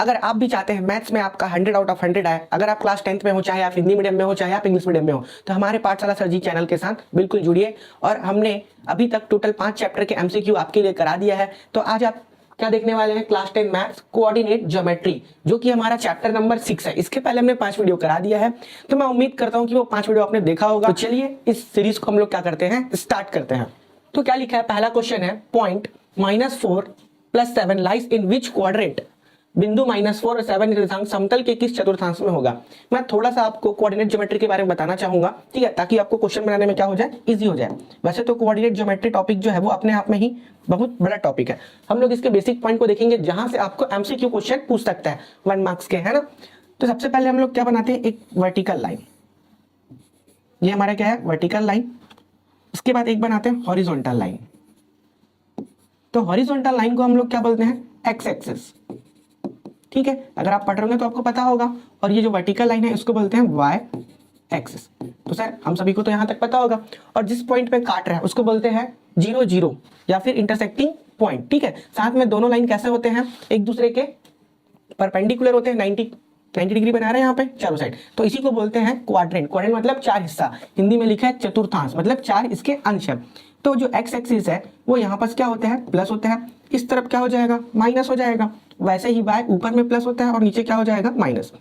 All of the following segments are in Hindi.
अगर आप भी चाहते हैं मैथ्स में आपका 100 आउट ऑफ 100 आए, अगर आप क्लास 10th में हो, चाहे आप हिंदी मीडियम में हो, चाहे आप इंग्लिश मीडियम में हो, तो हमारे पाठशाला सर जी चैनल के साथ बिल्कुल जुड़िए। और हमने अभी तक टोटल 5 चैप्टर के एमसीक्यू आपके लिए करा दिया है। तो आज आप क्या देखने वाले हैं, क्लास 10 मैथ्स कोऑर्डिनेट ज्योमेट्री, जो कि हमारा चैप्टर नंबर 6 है। इसके पहले हमने 5 वीडियो करा दिया है, तो मैं उम्मीद करता हूं कि वो 5 वीडियो आपने देखा होगा। तो चलिए इस सीरीज को हम लोग क्या करते हैं, स्टार्ट करते हैं। तो क्या लिखा है, पहला क्वेश्चन है, point -4 + 7 lies in which quadrant. बिंदु -4 और 7 निर्देशांक समतल के किस चतुर्थांश में होगा। मैं थोड़ा सा आपको कोऑर्डिनेट ज्योमेट्री के बारे में बताना चाहूंगा, ठीक है, ताकि आपको क्वेश्चन बनाने में क्या हो जाए, इजी हो जाए। वैसे तो कोऑर्डिनेट ज्योमेट्री टॉपिक जो है वो अपने आप में ही बहुत बड़ा टॉपिक है। हम लोग इसके बेसिक पॉइंट को देखेंगे, जहां से आपको एमसीक्यू क्वेश्चन पूछ सकता है 1 मार्क्स के, है ना। तो सबसे पहले हम लोग क्या बनाते हैं, एक वर्टिकल लाइन। ये हमारा क्या है, वर्टिकल लाइन। उसके बाद एक बनाते हैं हॉरिजॉन्टल लाइन। तो हॉरिजॉन्टल लाइन को हम लोग क्या बोलते हैं, एक्स एक्सिस, ठीक है। अगर आप पढ़ रहे होंगे तो आपको पता होगा। और ये जो वर्टिकल लाइन है इसको बोलते हैं वाई एक्सिस। तो सर हम सभी को तो यहां तक पता होगा। और जिस पॉइंट पे काट रहा है उसको बोलते हैं 0 0 या फिर इंटरसेक्टिंग पॉइंट, ठीक है। साथ में दोनों लाइन कैसे होते हैं, एक दूसरे के परपेंडिकुलर होते हैं, 90 डिग्री बना रहे हैं यहाँ पे चारों साइड। तो इसी को बोलते हैं क्वाड्रेंट। क्वाड्रेंट मतलब 4 हिस्सा, हिंदी में लिखा है चतुर्थांश, मतलब 4 इसके अंश है। तो जो एक्स एक्सिस है वो यहाँ पर क्या होता है, प्लस होता है। इस तरफ क्या हो जाएगा, माइनस हो जाएगा। वैसे ही वाई ऊपर में प्लस होता है और नीचे क्या हो जाएगा, माइनस।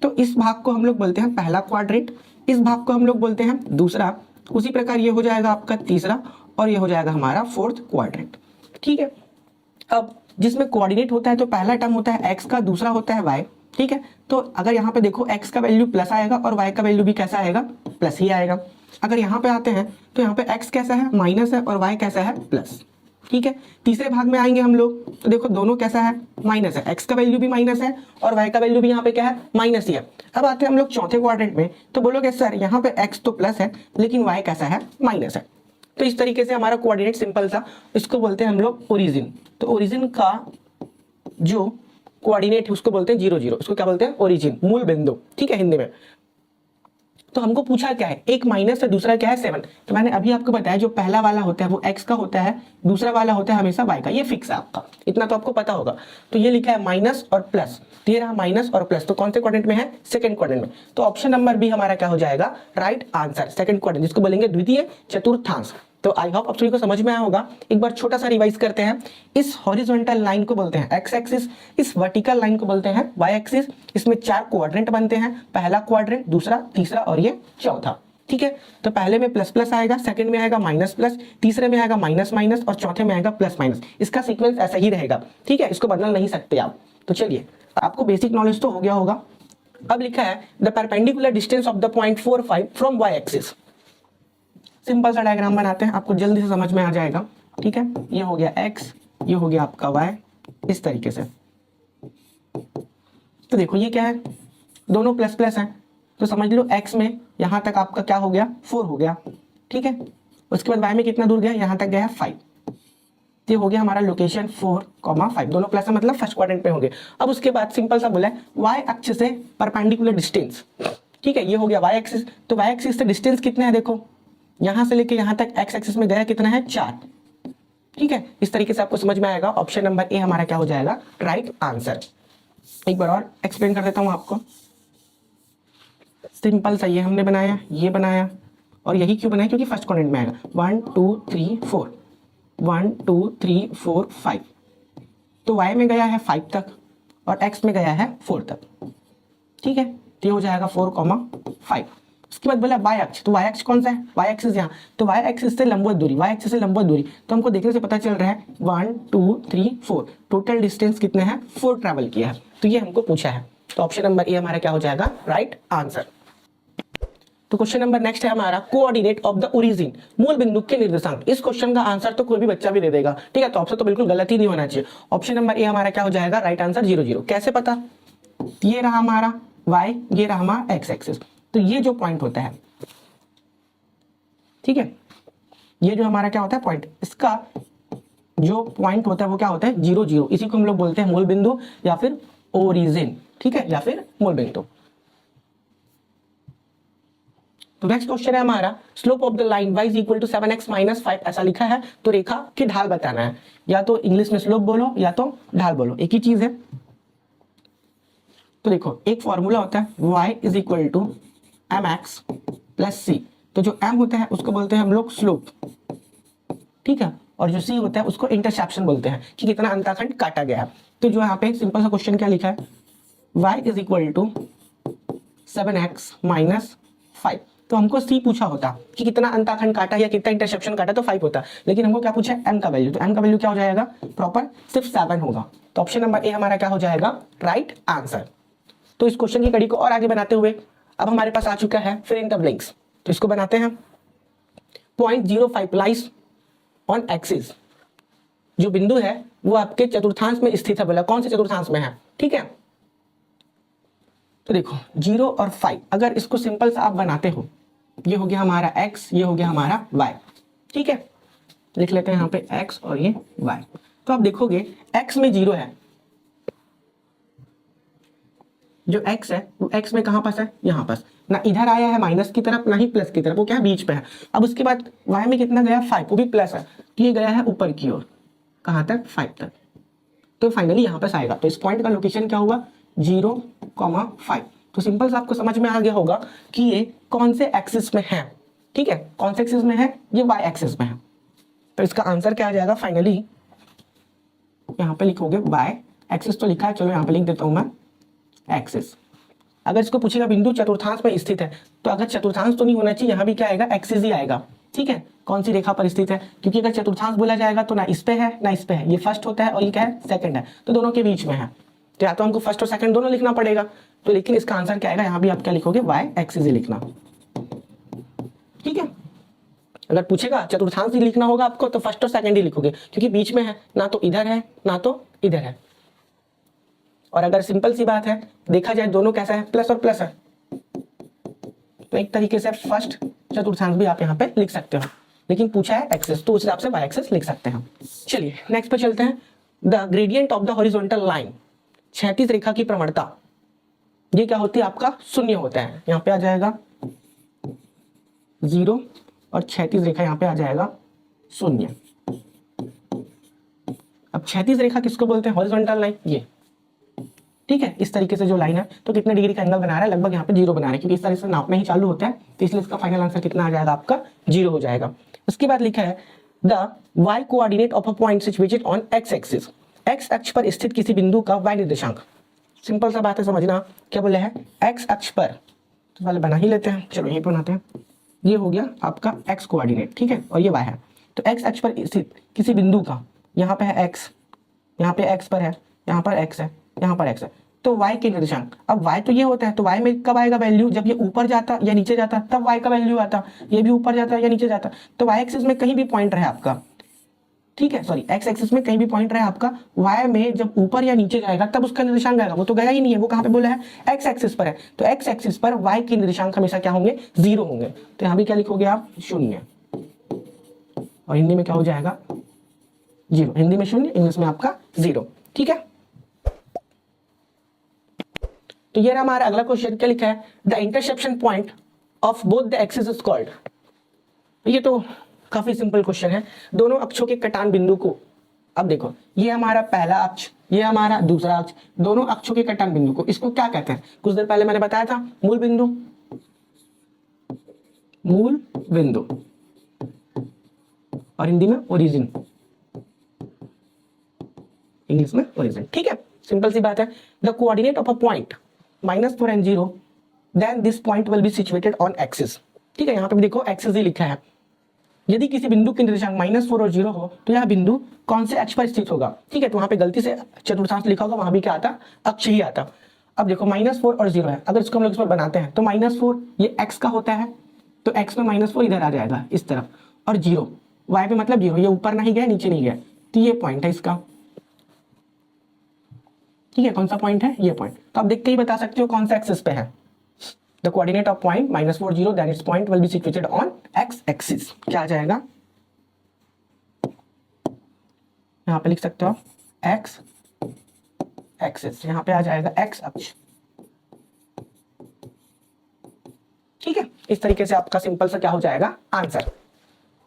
तो इस भाग को हम लोग बोलते हैं पहला क्वाड्रेंट, इस भाग को हम लोग बोलते हैं दूसरा। उसी प्रकार ये हो जाएगा आपका तीसरा, और ये हो जाएगा हमारा 4th क्वाड्रेंट, ठीक है। अब जिसमें कोऑर्डिनेट होता है तो पहला टर्म होता है एक्स का, दूसरा होता है वाई, ठीक है। तो अगर यहाँ पे देखो एक्स का वैल्यू प्लस आएगा और वाई का वैल्यू भी कैसा आएगा, प्लस ही आएगा। अगर यहाँ पे आते हैं तो यहाँ पे एक्स कैसा है, माइनस है, और वाई कैसा है, प्लस, ठीक है। तीसरे भाग में आएंगे हम लोग तो देखो दोनों कैसा है, माइनस है। एक्स का वैल्यू भी माइनस है और वाई का वैल्यू भी यहाँ पे क्या है, माइनस ही है। अब आते हैं हम लोग चौथे क्वाड्रेंट में, तो बोलोगे सर यहाँ पे एक्स तो प्लस है लेकिन वाई कैसा है, माइनस है। तो इस तरीके से हमारा कोऑर्डिनेट सिंपल सा, इसको बोलते हैं हम लोग ओरिजिन। तो ओरिजिन का जो कोऑर्डिनेट है उसको बोलते हैं 0 0, इसको क्या बोलते हैं, ओरिजिन, मूल बिंदु, ठीक है, हिंदी में। तो हमको पूछा क्या है, एक माइनस है, दूसरा क्या है 7। तो मैंने अभी आपको बताया जो पहला वाला होता है वो x का होता है, दूसरा वाला होता है हमेशा y का, ये फिक्स है आपका, इतना तो आपको पता होगा। तो ये लिखा है माइनस और प्लस, तो ये रहा माइनस और प्लस। तो कौन से क्वाड्रेंट में है, सेकंड क्वाड्रेंट में। तो ऑप्शन नंबर बी हमारा क्या हो जाएगा, राइट आंसर, सेकंड क्वाड्रेंट, जिसको बोलेंगे द्वितीय चतुर्थांश। तो आई होप आप सभी को समझ में आया होगा। एक बार छोटा सा रिवाइज करते हैं। इस हॉरिजॉन्टल लाइन को बोलते हैं एक्स एक्सिस, इस वर्टिकल लाइन को बोलते हैं वाई एक्सिस। इसमें 4 क्वाड्रेंट बनते हैं, पहला क्वाड्रेंट, दूसरा, तीसरा और ये चौथा, ठीक है। तो पहले में प्लस प्लस आएगा, सेकंड में आएगा माइनस प्लस, तीसरे में आएगा माइनस माइनस और चौथे में आएगा प्लस माइनस। इसका सीक्वेंस ऐसा ही रहेगा, ठीक है, इसको बदल नहीं सकते आप। तो चलिए, आपको बेसिक नॉलेज तो हो गया होगा। अब लिखा है the perpendicular distance of the point 4 5 from Y axis. Simple सा डायग्राम बनाते हैं, आपको जल्दी से समझ में आ जाएगा, ठीक है। ये हो गया x, ये हो गया आपका y, इस तरीके से। तो देखो ये क्या है, दोनों प्लस प्लस हैं, तो समझ लो x में यहां तक आपका क्या हो गया, 4 हो गया, ठीक है। उसके बाद y में कितना दूर गया, यहां तक गया 5। ये हो गया हमारा लोकेशन 4, 5, दोनों प्लस है, मतलब फर्स्ट क्वाड्रेंट पे होंगे। अब उसके बाद सिंपल सा बोला है y अक्ष से परपेंडिकुलर डिस्टेंस, ठीक है। ये हो गया y एक्सिस, तो y एक्सिस से डिस्टेंस कितने हैं, देखो यहां से लेके यहां तक x एक्सिस में गया कितना है, 4, ठीक है। इस तरीके से आपको समझ में आएगा। ऑप्शन नंबर ए हमारा क्या हो जाएगा, राइट आंसर। एक बार और एक्सप्लेन कर देता हूं आपको। सिंपल सा ये हमने बनाया, ये बनाया, और यही क्यों बनाया, क्योंकि फर्स्ट क्वाड्रेंट में आएगा 1 2 3 4, 1 2 3 4 5। तो y में गया है 5 तक और x में गया है 4 तक, ठीक है। तो ये हो जाएगा 4, 5। उसके बाद बोला y अक्ष, तो y अक्ष कौन सा है, y एक्सिस यहाँ। तो y एक्सिस से लंबवत दूरी, y एक्सिस से लंबवत दूरी, तो हमको देखने से पता चल रहा है 1 2 3 4, टोटल डिस्टेंस कितने हैं, 4 ट्रैवल किया है। तो ये हमको पूछा है। तो ऑप्शन नंबर ए हमारा क्या हो जाएगा, राइट आंसर। तो क्वेश्चन नंबर नेक्स्ट है हमारा कोऑर्डिनेट ऑफ द ओरिजिन, मूल बिंदु के निर्देशांक। इस क्वेश्चन का आंसर तो कोई भी बच्चा भी दे देगा, ठीक है। तो ऑप्शन तो बिल्कुल गलत ही नहीं होना चाहिए। ऑप्शन नंबर ए हमारा क्या हो जाएगा, राइट आंसर 0 0। कैसे पता, ये रहा हमारा y, ये रहा हमारा x एक्सिस। तो ये जो पॉइंट होता है, ठीक है, ये जो हमारा क्या होता है पॉइंट, इसका जो पॉइंट होता है वो क्या होता है, 0 0। इसी को हम लोग बोलते हैं मूल बिंदु या फिर ओरिजिन, ठीक है, या फिर मूल बिंदु। तो नेक्स्ट क्वेश्चन है हमारा slope of the line y = 7x - 5 ऐसा लिखा है। तो रेखा की ढाल बताना है, या तो इंग्लिश में स्लोप बोलो या तो ढाल बोलो, एक ही चीज है। तो देखो एक फॉर्मूला होता है y is equal to M X plus C. तो जो m होता है उसको बोलते हैं हम लोग स्लोप, ठीक है, और जो c होता है उसको इंटरसेप्शन बोलते हैं कि कितना अंतःखंड काटा गया है। तो जो यहाँ पे सिंपल सा क्वेश्चन क्या लिखा है, y is equal to 7x minus 5। तो हमको c पूछा होता कि कितना अंतःखंड काटा या कितना इंटरसेप्शन काटा, तो 5 होता, लेकिन हमको क्या पूछा है m का वैल्यू। तो m का वैल्यू क्या हो जाएगा, प्रॉपर सिर्फ 7 होगा। तो ऑप्शन नंबर ए हमारा क्या हो जाएगा, राइट आंसर। तो इस क्वेश्चन की कड़ी को और आगे बनाते हुए अब हमारे पास आ चुका है फिल इन द ब्लैंक्स। तो इसको बनाते हैं। 0.05 लाइज ऑन एक्सिस, जो बिंदु है वो आपके चतुर्थांश में स्थित है, बोला कौन से चतुर्थांश में है, ठीक है। तो देखो 0 और 5, अगर इसको सिंपल सा आप बनाते हो, ये हो गया हमारा x, ये हो गया हमारा y, ठीक है। लिख लेते हैं यहाँ पे x और ये y। तो आप देखोगे x में 0 है, जो x है वो x में कहां पास है, यहाँ पास, ना इधर आया है माइनस की तरफ ना ही प्लस की तरफ, वो क्या है बीच पे है। अब उसके बाद y में कितना गया 5, वो भी प्लस है, तो ये गया है ऊपर की ओर, कहां तक 5 तक। तो फाइनली यहाँ पास आएगा। तो इस पॉइंट का लोकेशन क्या हुआ 0,5। तो सिंपल सा आपको समझ में आ गया होगा कि ये कौन से एक्सिस में है, ठीक है, कौन से एक्सिस में है, ये y एक्सिस में है। तो इसका आंसर क्या आ जाएगा फाइनली, यहाँ पे लिखोगे y एक्सिस तो लिखा है, चलो यहाँ पे लिख देता हूँ मैं एक्सिस। अगर इसको पूछेगा बिंदु चतुर्थांश में स्थित है, तो अगर चतुर्थांश तो नहीं होना चाहिए, यहाँ भी क्या आएगा एक्सिस ही आएगा, ठीक है। कौन सी रेखा पर स्थित है, क्योंकि अगर चतुर्थांश बोला जाएगा तो ना इस पे है ना इस पे है, ये फर्स्ट होता है और ये क्या है सेकंड है, तो दोनों के बीच में है। तो या तो हमको फर्स्ट और सेकंड दोनों लिखना पड़ेगा, तो लेकिन इसका आंसर क्या आएगा, यहाँ भी आप क्या लिखोगे y एक्सिस ही लिखना, ठीक है। अगर पूछेगा चतुर्थांश ही लिखना होगा आपको, तो फर्स्ट और सेकंड ही लिखोगे, क्योंकि बीच में है, ना तो इधर है ना तो इधर है। और अगर सिंपल सी बात है देखा जाए दोनों कैसा है, प्लस और प्लस है, तो एक तरीके से फर्स्ट चतुर्थांश भी आप यहाँ पे लिख सकते हो, लेकिन पूछा है एक्सिस तो उस हिसाब से y एक्सिस लिख सकते हैं। चलिए नेक्स्ट पे चलते हैं। The gradient of the horizontal line, क्षैतिज रेखा की प्रवणता, ये क्या होती है आपका शून्य होता है। यहाँ पे आ जाएगा 0 और क्षैतिज रेखा यहाँ पे आ जाएगा 0। अब क्षैतिज रेखा किसको बोलते हैं, हॉरिजॉन्टल लाइन, ये, ठीक है। इस तरीके से जो लाइन है तो कितने डिग्री का एंगल बना रहा है, लगभग यहाँ पे 0 बना रहा है, क्योंकि इस तरह से नापना ही चालू होता है, तो इसलिए इसका फाइनल आंसर कितना आ जाएगा आपका 0 हो जाएगा। उसके बाद लिखा है the y coordinate of a point situated on x axis, x अक्ष पर स्थित किसी बिंदु का y निर्देशांक। सिंपल सा बात है, समझना क्या बोले है, x अक्ष पर, तो पहले बना ही लेते हैं, चलो यहीं पर बनाते हैं। ये हो गया आपका x कोऑर्डिनेट, ठीक है, और ये y है। तो x अक्ष पर स्थित किसी बिंदु का, यहाँ पे है x, यहाँ पे x पर है, यहाँ पर x है, यहाँ पर x है, तो y के निर्देशांक। अब y तो ये होता है, तो y में कब आएगा वैल्यू, जब ये ऊपर जाता या नीचे जाता तब y का वैल्यू आता, ये भी ऊपर जाता या नीचे जाता, तो y एक्सिस में कहीं भी पॉइंट रहे आपका, ठीक है, सॉरी x एक्सिस में कहीं भी पॉइंट रहे आपका, y में जब ऊपर या नीचे जाएगा तब उसका निर्देशांक आएगा। वो तो गया ही नहीं है, वो कहाँ पे बोला है x एक्सिस पर है, तो x एक्सिस पर y के निर्देशांक हमेशा क्या होंगे 0 होंगे। तो यहाँ भी क्या लिखोगे आप 0, और हिंदी में क्या हो जाएगा 0, हिंदी में 0, इंग्लिश में आपका 0, ठीक है। तो ये हमारा अगला क्वेश्चन क्या लिखा है, the interception point of both the axis is called. ये तो काफी सिंपल क्वेश्चन है, दोनों अक्षों के कटान बिंदु को, अब देखो ये हमारा पहला अक्ष, ये हमारा दूसरा अक्ष, दोनों अक्षों के कटान बिंदु को, इसको क्या कहते हैं, कुछ देर पहले मैंने बताया था मूल बिंदु, मूल बिंदु, और हिंदी में ओरिजिन, इंग्लिश में ओरिजिन, ठीक है, सिंपल सी बात है। The coordinate of a point -4 and 0, then this point will be situated on axis, ठीक है। यहाँ पे भी देखो एक्सिस ही लिखा है। यदि किसी बिंदु के निर्देशांक -4 और 0 हो, तो यह बिंदु कौन से अक्ष पर स्थित होगा, ठीक है। तो वहां पे गलती से चतुर्थांश लिखा होगा, वहां भी क्या आता, अक्ष ही आता। अब देखो -4 और 0 है, अगर इसको हम लोग इस पर बनाते हैं तो -4 ये x का होता है, तो x में -4 इधर आ जाएगा इस तरफ, और 0 y पे मतलब 0, ये ऊपर नहीं गया नीचे नहीं गया, तो ये पॉइंट है इसका, ठीक है। कौन सा पॉइंट है, ये पॉइंट। तो आप देख के ही बता सकते हो कौन सा एक्सिस पे है। The coordinate of point -4 0, then its point will be situated on x axis, क्या आ जाएगा, यहाँ पे लिख सकते हो x एक्सिस, यहाँ पे आ जाएगा x अक्ष, ठीक है। इस तरीके से आपका सिंपल सा क्या हो जाएगा आंसर।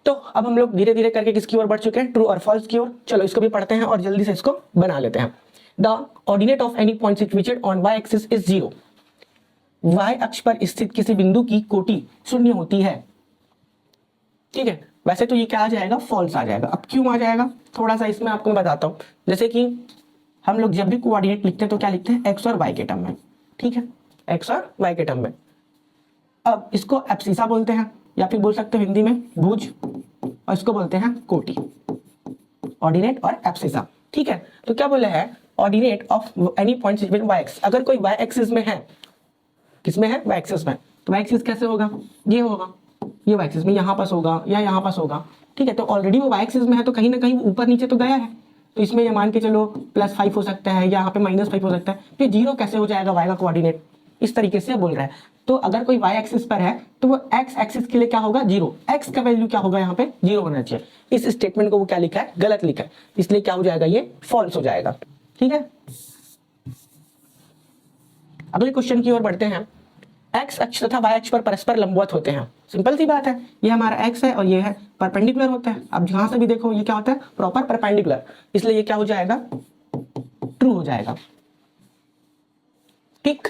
तो अब हम लोग धीरे धीरे करके किसकी ओर बढ़ चुके हैं, ट्रू और फॉल्स की ओर। चलो इसको भी पढ़ते हैं और जल्दी से इसको बना लेते हैं। The ordinate of any point situated on y axis is 0। y अक्ष पर स्थित किसी बिंदु की कोटि शून्य होती है। ठीक है, वैसे तो ये क्या आ जाएगा, फॉल्स आ जाएगा। अब क्यों आ जाएगा, थोड़ा सा इसमें आपको मैं बताता हूँ। जैसे कि हम लोग जब भी कोऑर्डिनेट लिखते हैं तो क्या लिखते हैं, एक्स और वाई के टर्म में। ठीक है, एक्स और वाई के टर्म में। अब इसको एब्सिसा बोलते हैं, या फिर बोल सकते हैं हिंदी में भुज, और इसको बोलते हैं कोटि, ऑर्डिनेट और एब्सिसा। ठीक है, तो क्या बोला है, ordinate of any point situated Y X. अगर कोई वाई एक्सिस में है, किसमें है, वाई एक्सिस में, तो वाई एक्सिस कैसे होगा, ये होगा, ये वाई एक्सिस में यहाँ पास होगा या यहाँ पास होगा। ठीक है, तो ऑलरेडी वो वाई एक्सिस में है तो कहीं ना कहीं ऊपर नीचे तो गया है, तो इसमें ये मान के चलो +5 हो सकता है, यहाँ पे -5 हो सकता है। तो 0 कैसे हो जाएगा वाई का कोऑर्डिनेट, इस तरीके से बोल रहा है। तो अगर कोई वाई एक्सिस पर है तो वो एक्स एक्सिस के लिए क्या होगा, 0। एक्स का वैल्यू क्या होगा, यहाँ पे 0 होना चाहिए। इस स्टेटमेंट को वो क्या लिखा है, गलत लिखा है, इसलिए क्या हो जाएगा, ये फॉल्स हो जाएगा। ठीक है, अगले क्वेश्चन की ओर बढ़ते हैं। एक्स अक्ष तथा वाई अक्ष पर परस्पर लंबवत होते हैं। सिंपल सी बात है, ये हमारा एक्स है और ये है, परपेंडिकुलर होता है। अब जहां से भी देखो ये क्या होता है, प्रॉपर परपेंडिकुलर, इसलिए ये क्या हो जाएगा, ट्रू हो जाएगा। ठीक,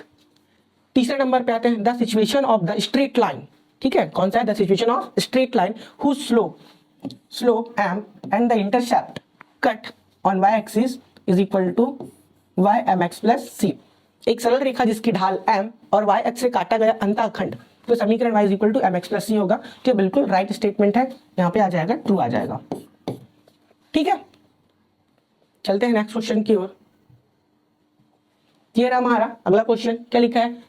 तीसरे नंबर पे आते हैं, the situation of the straight line. ठीक है, कौन सा है, the situation of straight line whose slope m and the intercept cut on y axis is equal to y mx plus c। एक सरल रेखा जिसकी ढाल m और y अक्ष से काटा गया अंतःखंड, तो समीकरण y is equal to mx plus c होगा। तो बिल्कुल राइट स्टेटमेंट है, यहाँ पे आ जाएगा, ट्रू आ जाएगा। ठीक है, चलते हैं नेक्स्ट क्वेश्चन की ओर। ये रहा हमारा अगला क्वेश्चन, क्या लिखा है,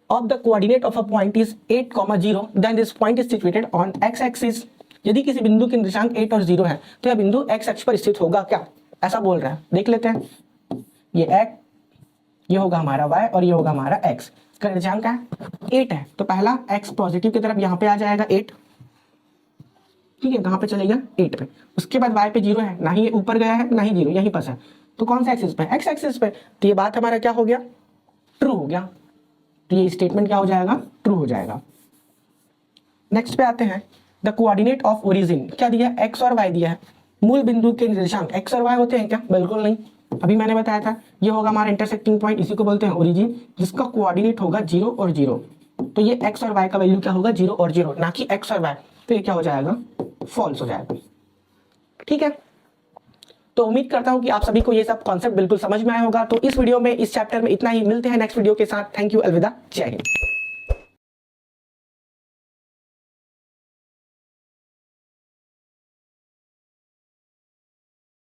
of the coordinate of a point is 8, 0 then this point is situated on x axis. यदि किसी बिंदु के निर्देशांक 8 और 0 है तो यह बिंदु x अक्ष पर स्थित होगा क्या, ऐसा बोल रहा है। देख लेते हैं, ये x, ये होगा हमारा y और ये होगा हमारा x। इसका निर्देशांक क्या है, 8 है, तो पहला x पॉजिटिव की तरफ यहाँ पे आ जाएगा 8। ठीक है, कहाँ पे चलेगा, 8 पे। उसके बाद y पे 0 है, ना ही ये ऊपर गया है ना ही 0 यहीं पास है, तो कौन सा एक्सिस पे, x एक्सिस पे। तो ये बात हमारा क्या हो गया, ट्रू हो गया। तो ये स्टेटमेंट क्या हो जाएगा, ट्रू हो जाएगा। नेक्स्ट पे आते हैं, द कोऑर्डिनेट ऑफ ओरिजिन। क्या दिया, x और y दिया है। मूल बिंदु के निर्देशांक x और y होते हैं क्या, बिल्कुल नहीं। अभी मैंने बताया था, ये होगा हमारा इंटरसेक्टिंग पॉइंट, इसी को बोलते हैं ओरिजिन, जिसका कोऑर्डिनेट होगा 0 और 0। तो ये x और y का वैल्यू क्या होगा, 0 और 0, ना कि x और y। तो ये क्या हो जाएगा, फॉल्स हो जाएगा। ठीक है, तो उम्मीद करता हूं कि आप सभी को ये सब कॉन्सेप्ट बिल्कुल समझ में आया होगा। तो इस वीडियो में, इस चैप्टर में इतना ही। मिलते हैं नेक्स्ट वीडियो के साथ। थैंक यू, अलविदा, जय हिंद।